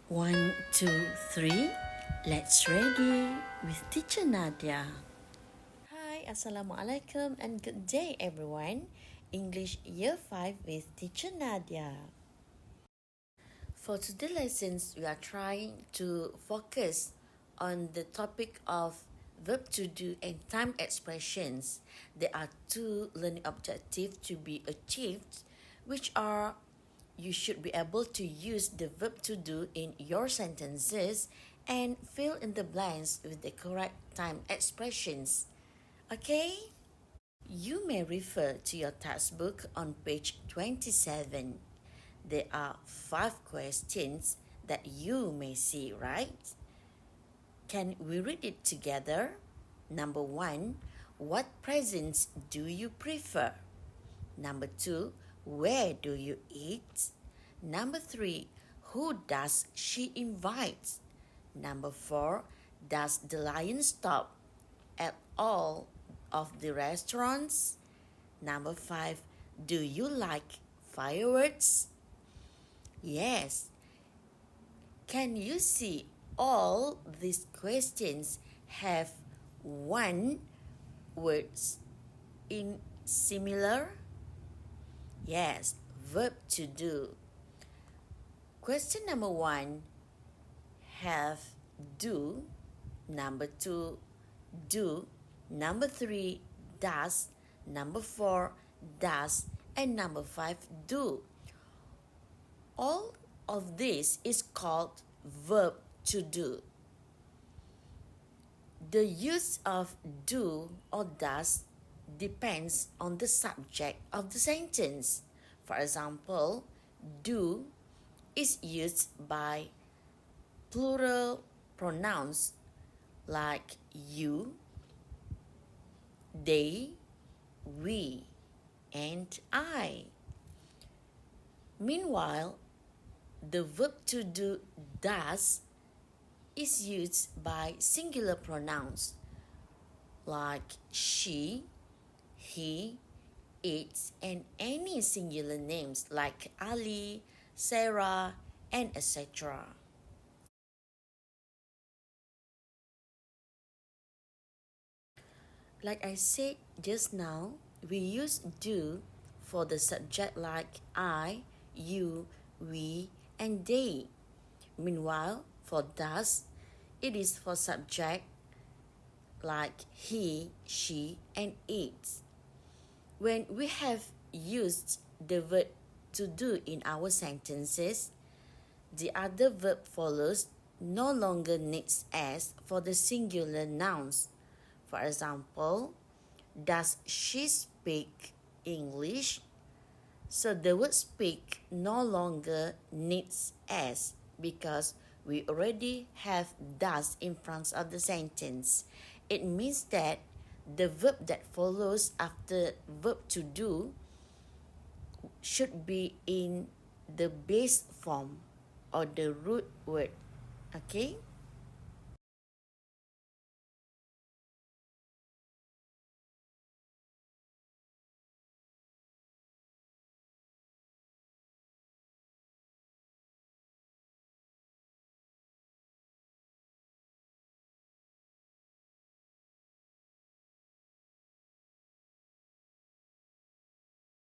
1, 2, 3. Let's ready with Teacher Nadia. Hi, Assalamualaikum and good day everyone. English Year 5 with Teacher Nadia. For today's lessons, we are trying to focus on the topic of verb to do and time expressions. There are two learning objectives to be achieved, which are you should be able to use the verb to do in your sentences and fill in the blanks with the correct time expressions. Okay? You may refer to your textbook on page 27. There are 5 questions that you may see, right? Can we read it together? Number 1, what presents do you prefer? Number 2, where do you eat? Number 3, who does she invite? Number 4, does the lion stop at all of the restaurants? Number 5, do you like fireworks? Yes. Can you see all these questions have one words in similar? Yes, verb to do. Question number 1, have, do. Number 2, do. Number 3, does. Number 4, does. And number 5, do. All of this is called verb to do. The use of do or does depends on the subject of the sentence. For example, do is used by plural pronouns like you, they, we, and I. Meanwhile, the verb to do does is used by singular pronouns like she, he, it, and any singular names like Ali, Sarah, and etc. Like I said just now, we use do for the subject like I, you, we, and they. Meanwhile, for does, it is for subject like he, she, and it. When we have used the verb to do in our sentences, the other verb follows no longer needs s for the singular nouns. For example, does she speak English? So the word speak no longer needs s because we already have does in front of the sentence. It means that the verb that follows after verb to do should be in the base form or the root word. Okay?